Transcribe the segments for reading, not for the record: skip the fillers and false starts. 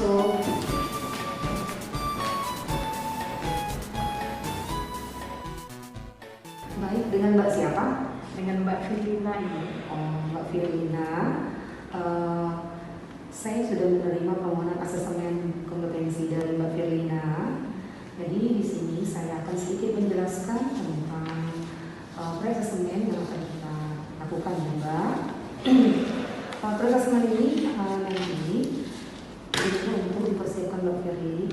masuk. Baik, dengan Mbak siapa? Dengan Mbak Firlina ini. Oh, Mbak Firlina. Saya sudah menerima permohonan asesmen kompetensi dari Mbak Firlina. Jadi di sini saya akan sedikit menjelaskan tentang pre-asesmen yang akan kita lakukan ya Mbak. Pre-asesmen ini nanti itu untuk dipersiapkan Mbak Firly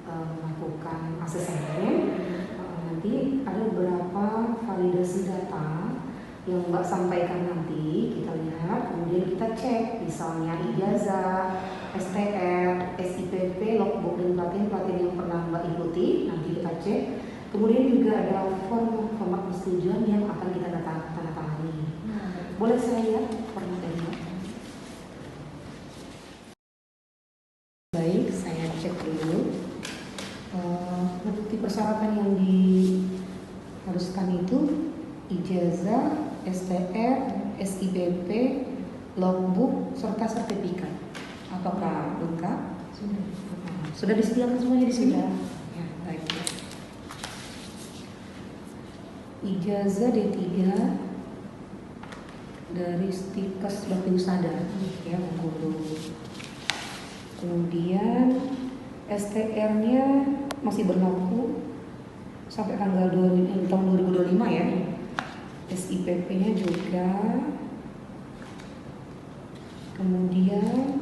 melakukan asesmen. Nanti ada beberapa validasi data yang Mbak sampaikan nanti, kita lihat, kemudian kita cek misalnya ijazah, STR, SIPP, logbook dan pelatihan yang pernah Mbak ikuti, nanti kita cek. Kemudian juga ada format persetujuan yang akan kita tanda tangani. Boleh saya lihat format dari Mbak? Baik, saya cek dulu. Bukti persyaratan yang diharuskan itu ijazah, STR, SIPP, logbook, serta sertifikat. Apakah lengkap? Sudah disediakan semuanya di sini? Ya, baik. Ijazah D3 dari Stikes Bakti Usada, ya Bengkulu. Kemudian STR-nya masih berlaku sampai tanggal tahun 2025 ya. SIPP-nya juga. Kemudian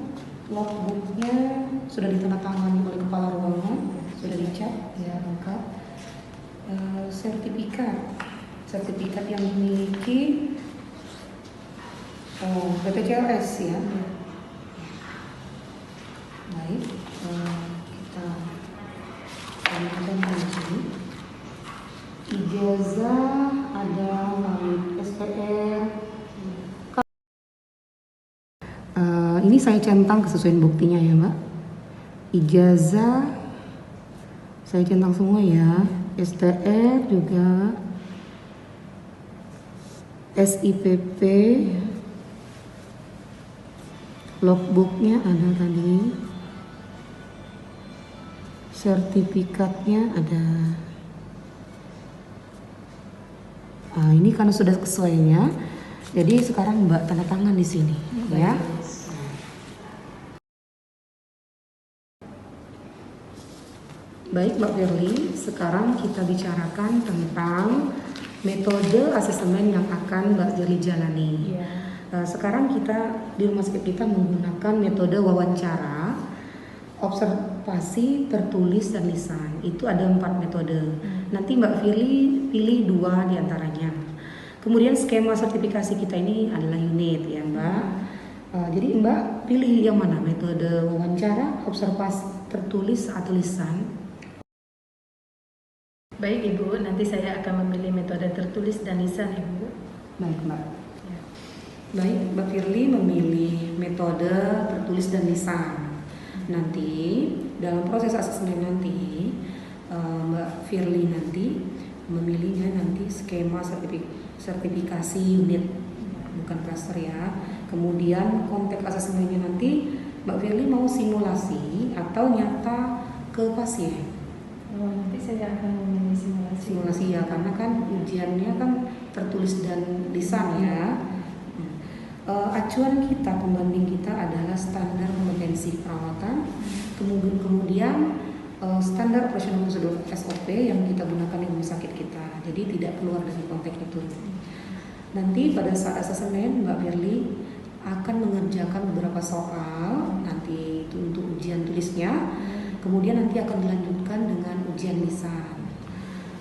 logbook-nya sudah ditandatangani oleh kepala ruangan, sudah dicap ya lengkap. Sertifikat yang dimiliki BPJS ya. Baik, kita lanjutkan lagi. Ijazah ada SPR. Ini saya centang kesesuaian buktinya ya Mbak. Ijazah saya centang semua ya. STR juga, SIPP, logbooknya ada tadi, sertifikatnya ada. Ini karena sudah sesuainya, jadi sekarang Mbak tanda tangan di sini, ya. Baik Mbak Firly, sekarang kita bicarakan tentang metode asesmen yang akan Mbak Firly jalani. Sekarang kita di rumah sakit kita menggunakan metode wawancara, observasi, tertulis, dan lisan. Itu ada 4 metode. Nanti Mbak Firly pilih 2 diantaranya. Kemudian skema sertifikasi kita ini adalah unit ya Mbak. Jadi Mbak pilih yang mana? Metode wawancara, observasi, tertulis, atau lisan? Baik Ibu, nanti saya akan memilih metode tertulis dan lisan Ibu. Baik Mbak. Ya. Baik, Mbak Firly memilih metode tertulis dan lisan. Nanti dalam proses asesmen nanti Mbak Firly nanti memilihnya nanti skema sertifikasi unit, bukan klaster ya. Kemudian konteks asesmennya nanti Mbak Firly mau simulasi atau nyata ke pasien. Nanti saya akan memilih Simulasi ya, karena kan ujiannya kan tertulis dan lisan ya. Acuan kita, pembanding kita adalah standar kompetensi perawatan, kemudian standar operasional prosedur SOP yang kita gunakan di rumah sakit kita. Jadi tidak keluar dari konteks itu. Nanti pada saat asesmen Mbak Firly akan mengerjakan beberapa soal, nanti itu untuk ujian tulisnya. Kemudian nanti akan dilanjutkan dengan ujian lisan.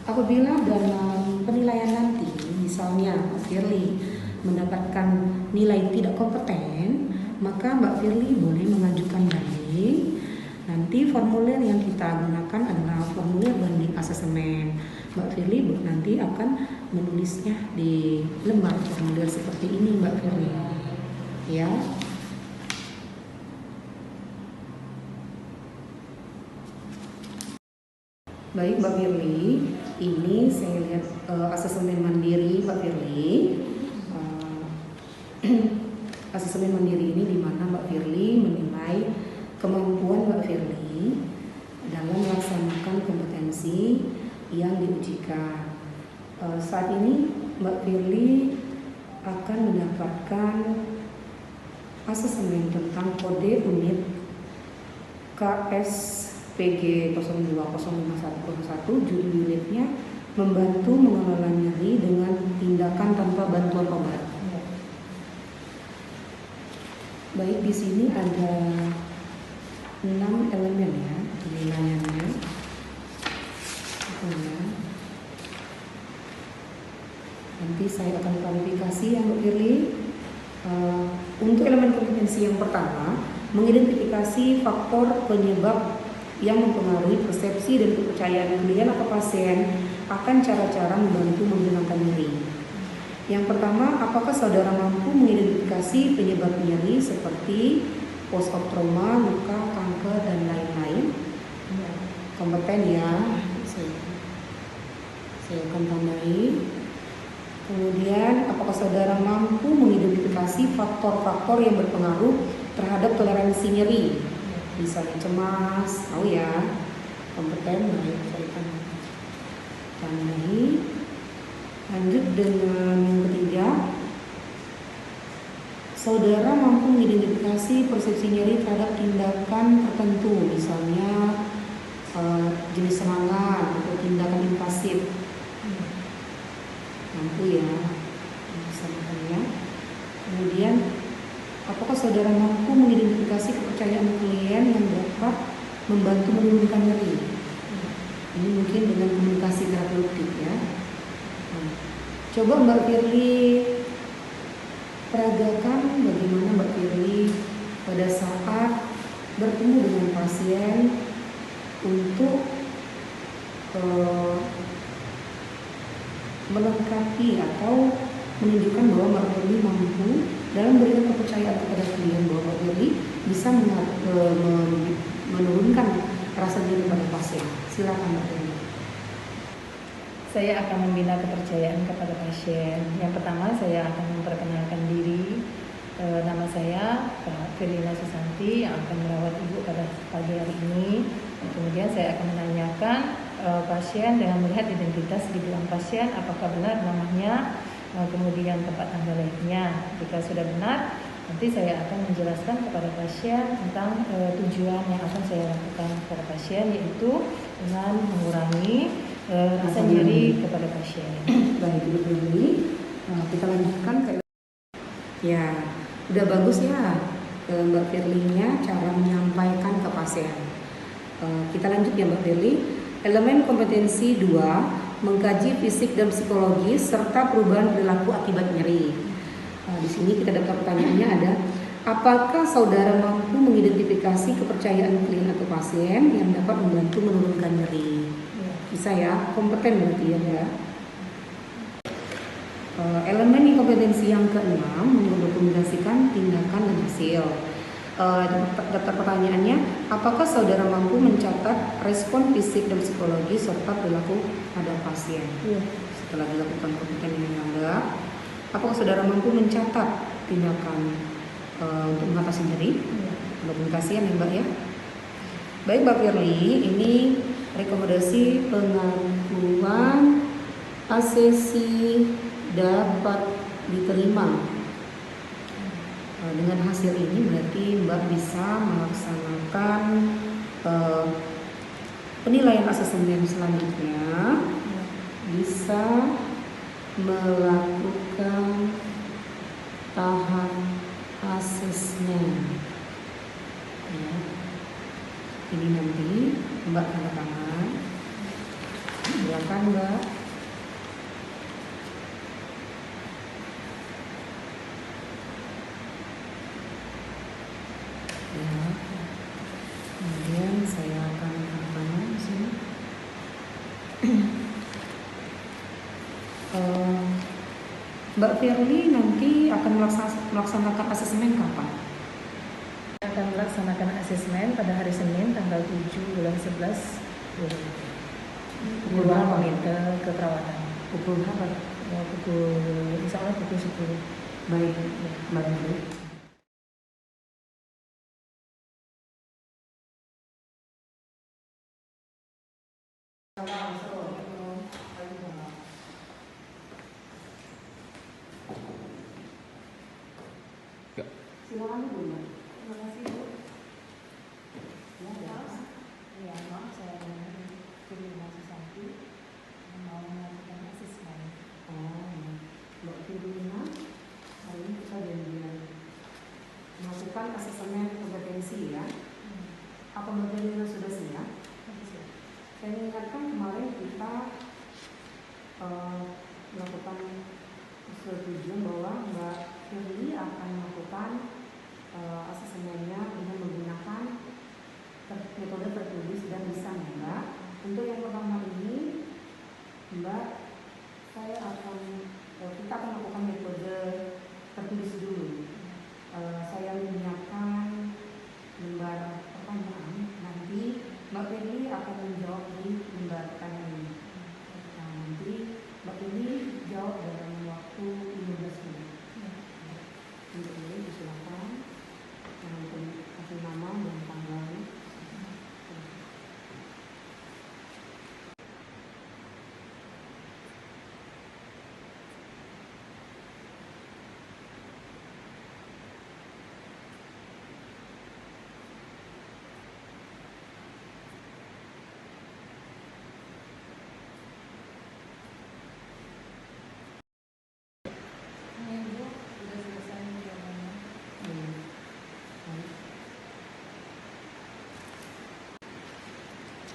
Apabila dalam penilaian nanti, misalnya Mbak Firly mendapatkan nilai tidak kompeten, maka Mbak Firly boleh mengajukan banding. Nanti formulir yang kita gunakan adalah formulir banding asesmen. Mbak Firly nanti akan menulisnya di lembar formulir seperti ini Mbak Firly. Ya. Baik Mbak Firly, ini saya lihat asesmen mandiri Mbak Firly. Asesmen mandiri ini di mana Mbak Firly menilai kemampuan Mbak Firly dalam melaksanakan kompetensi yang diujikan. Saat ini Mbak Firly akan mendapatkan asesmen tentang kode unit KSPG 020511, judul unitnya membantu mengelola nyeri dengan tindakan tanpa bantuan obat. Baik, di sini ada 6 elemen ya penilaiannya. Nanti saya akan klarifikasi yang Mbak Firly. Untuk elemen kompetensi yang pertama, mengidentifikasi faktor penyebab yang mempengaruhi persepsi dan kepercayaan klien atau pasien akan cara-cara membantu menghilangkan nyeri. Yang pertama, apakah saudara mampu mengidentifikasi penyebab nyeri seperti post-op trauma, luka, kanker, dan lain-lain? Kompeten ya, saya akan tandai. Kemudian, apakah saudara mampu mengidentifikasi faktor-faktor yang berpengaruh terhadap toleransi nyeri? Misalnya cemas, tahu ya, kompeten, baik, saya akan tandai. Lanjut dengan yang ketiga, saudara mampu mengidentifikasi persepsi nyeri terhadap tindakan tertentu, misalnya jenis serangan atau tindakan invasif. Mampu ya, ya. Kemudian, apakah saudara mampu mengidentifikasi kepercayaan klien yang dapat membantu menurunkan nyeri? Ini mungkin dengan komunikasi terapeutik ya. Coba Mbak Firly peragakan bagaimana Mbak Firly pada saat bertemu dengan pasien untuk melengkapi atau menunjukkan bahwa Mbak Firly mampu dalam memberikan kepercayaan kepada klien bahwa Mbak Firly bisa menurunkan rasa nyeri pada pasien. Silakan Mbak Firly. Saya akan membina kepercayaan kepada pasien. Yang pertama, saya akan memperkenalkan diri. Nama saya Pak Firlina Susanti yang akan merawat ibu pada pagi hari ini. Kemudian saya akan menanyakan pasien dengan melihat identitas di belakang pasien, apakah benar namanya, kemudian tempat tanggal lahirnya. Jika sudah benar, nanti saya akan menjelaskan kepada pasien tentang tujuan yang akan saya lakukan kepada pasien, yaitu dengan mengurangi rasa nyeri kepada pasien. Baik, Ibu Firly, kita lanjutkan ke ya, udah bagus ya Mbak Firly-nya cara menyampaikan ke pasien. Kita lanjut ya Mbak Firly. Elemen kompetensi 2, mengkaji fisik dan psikologis serta perubahan perilaku akibat nyeri. Di sini kita dapat pertanyaannya ada, apakah saudara mampu mengidentifikasi kepercayaan klien atau pasien yang dapat membantu menurunkan nyeri? Bisa ya, kompeten berarti ya. Elemen kompetensi yang ke-6, mendokumentasikan tindakan dan hasil. Daftar pertanyaannya, apakah saudara mampu mencatat respon fisik dan psikologis serta perilaku pada pasien? Setelah dilakukan kompeten yang dianggap, apakah saudara mampu mencatat tindakan untuk mengatasi nyeri? Dokumentasian ya Mbak ya. Baik Mbak Firly, ini rekomendasi pengakuan asesi dapat diterima. Dengan hasil ini berarti Mbak bisa melaksanakan penilaian asesmen selanjutnya, bisa melakukan tahap asesmen ya. Ini nanti Mbak tanda tangan. Silakan Mbak. Ya. Kemudian saya akan tanda tangan di sini. Mbak Firly nanti akan melaksanakan asesmen kapan? Akan melaksanakan asesmen pada hari Senin tanggal 7 bulan 11 di ruang komite keperawatan. Pukul berapa? Insya Allah pukul 10. Baik, Mbak Firly. Silakan Bu. Terima kasih Bu. Ya, maaf saya Firlina Susanti mau melakukan asesmen. Mbak Firlina, hari ini kita janjian melakukan asesmen kompetensi ya. Apa Mbak Firlina sudah siap? Saya ingatkan kemarin kita melakukan persetujuan bahwa Mbak Firly akan melakukan asesmennya dengan menggunakan metode tertulis dan lisan ya Mbak. Untuk yang pertama ini Mbak, kita akan melakukan metode tertulis dulu. Saya menyiapkan lembar pertanyaan, nanti Mbak Firly akan menjawab di lembar pertanyaan ini. Nah, nanti Mbak Firly jawab dalam waktu 15 menit. Untuk ini silakan kasih nama dan tanggalnya.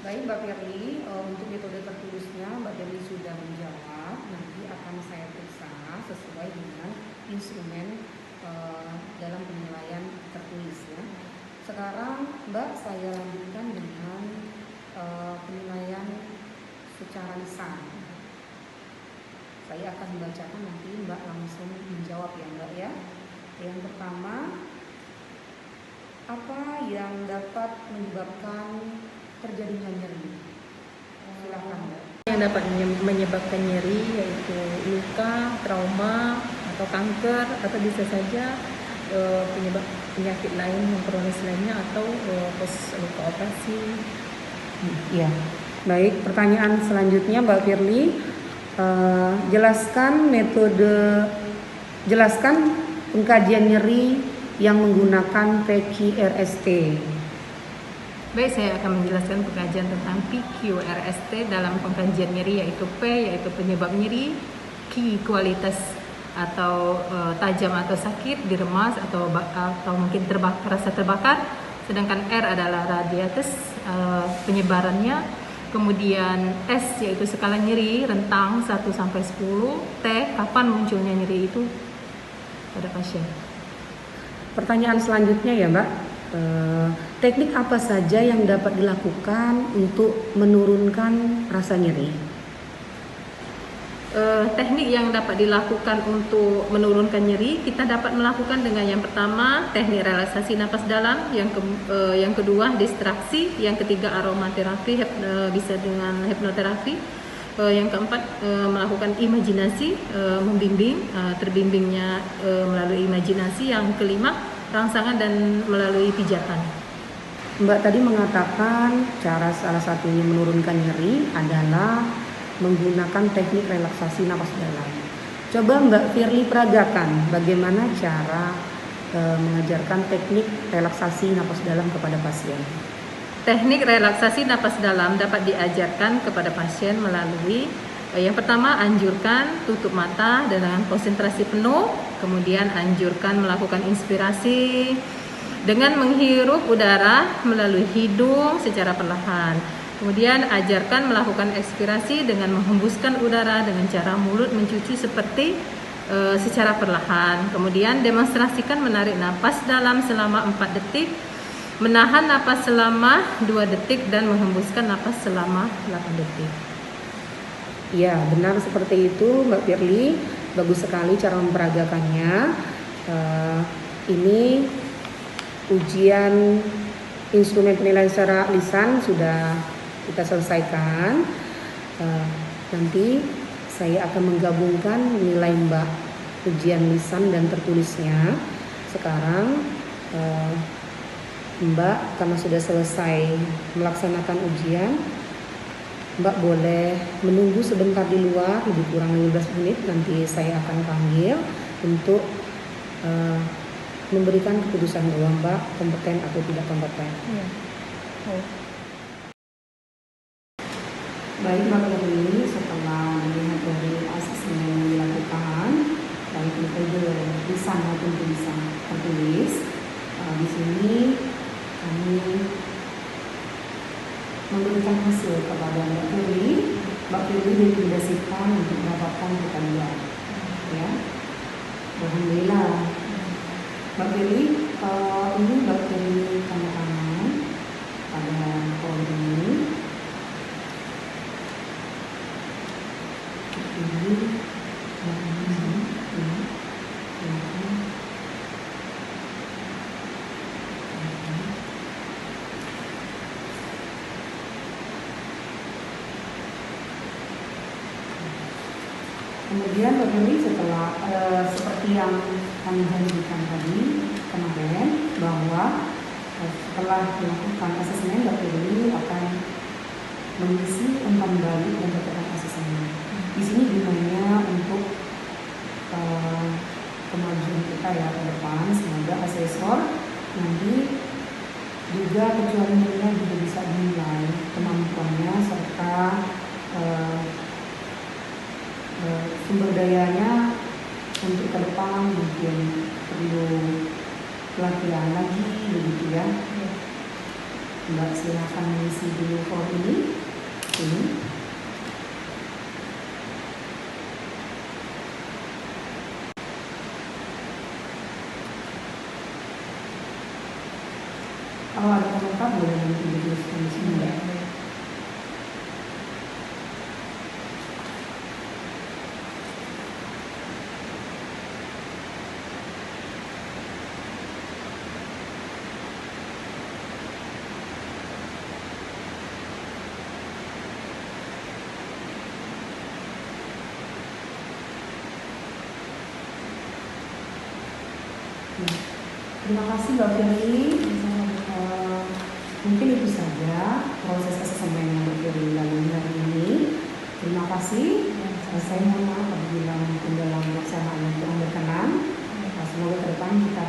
Baik Mbak Firly, untuk metode tertulisnya Mbak Firly sudah menjawab. Nanti akan saya periksa sesuai dengan instrumen dalam penilaian tertulisnya. Sekarang Mbak, saya lanjutkan dengan penilaian secara lisan. Saya akan membacakan, nanti Mbak langsung menjawab ya Mbak ya. Yang pertama, apa yang dapat menyebabkan terjadinya nyeri? Silakan Mbak. Yang dapat menyebabkan nyeri yaitu luka, trauma, atau kanker, atau bisa saja penyebab penyakit lain yang kronis lainnya, atau luka operasi. Ya. Baik, pertanyaan selanjutnya Mbak Firly, jelaskan pengkajian nyeri yang menggunakan PQRST. Baik, saya akan menjelaskan pengkajian tentang PQRST dalam pengkajian nyeri, yaitu P yaitu penyebab nyeri, Q kualitas atau tajam atau sakit, diremas atau mungkin rasa terbakar, sedangkan R adalah radiatus penyebarannya, kemudian S yaitu skala nyeri rentang 1 sampai 10, T kapan munculnya nyeri itu pada pasien. Pertanyaan selanjutnya ya Mbak, teknik apa saja yang dapat dilakukan untuk menurunkan rasa nyeri? Teknik yang dapat dilakukan untuk menurunkan nyeri, kita dapat melakukan dengan yang pertama teknik relaksasi napas dalam, yang kedua distraksi, yang ketiga aromaterapi, bisa dengan hipnoterapi, yang keempat melakukan imajinasi, membimbing, terbimbingnya melalui imajinasi, yang kelima rangsangan dan melalui pijatan. Mbak tadi mengatakan cara salah satunya menurunkan nyeri adalah menggunakan teknik relaksasi napas dalam. Coba Mbak Firly peragakan bagaimana cara mengajarkan teknik relaksasi napas dalam kepada pasien. Teknik relaksasi napas dalam dapat diajarkan kepada pasien melalui yang pertama, anjurkan tutup mata dengan konsentrasi penuh, kemudian anjurkan melakukan inspirasi dengan menghirup udara melalui hidung secara perlahan. Kemudian ajarkan melakukan ekspirasi dengan menghembuskan udara dengan cara mulut mencuci seperti secara perlahan. Kemudian demonstrasikan menarik napas dalam selama 4 detik, menahan napas selama 2 detik dan menghembuskan napas selama 8 detik. Ya, benar seperti itu Mbak Firly. Bagus sekali cara memperagakannya. Ini ujian instrumen penilaian secara lisan sudah kita selesaikan. Nanti saya akan menggabungkan nilai Mbak ujian lisan dan tertulisnya. Sekarang Mbak karena sudah selesai melaksanakan ujian, Mbak boleh menunggu sebentar di luar, lebih kurang 15 menit, nanti saya akan panggil untuk memberikan keputusan bahwa Mbak kompeten atau tidak kompeten. Iya. Oh. Baik Mbak Firly, setelah melihat dari asesmen yang dilakukan, baik metode lisan maupun tulisan tertulis, di sini kami memberikan hasil kepada Mbak Firly. Mbak Firly direkomendasikan untuk mendapatkan pertanian, ya. Alhamdulillah. Mbak Firly, ini Mbak Firly tanda tangan pada form ini. Kemudian Mbak Firly setelah seperti yang kami janjikan tadi kemarin bahwa setelah melakukan asesmen Mbak Firly akan mengisi umpan balik dan catatan asesmen. Di sini gunanya untuk kemajuan kita ya ke depan. Semoga asesor nanti juga kecualiannya juga bisa dinilai kemampuannya serta sumber dayanya untuk ke depan mungkin perlu pelatihan lagi begitu ya. Mbak silakan mengisi dulu form ini. Kalau ada komentar boleh nanti dituliskan di sini ya. Terima kasih Mbak Firly. Mungkin itu saja proses asesmen yang Mbak Firly lalui hari ini. Terima kasih. Saya mohon maaf apabila mungkin dalam pelaksanaan yang kurang berkenan. Semoga ke depan kita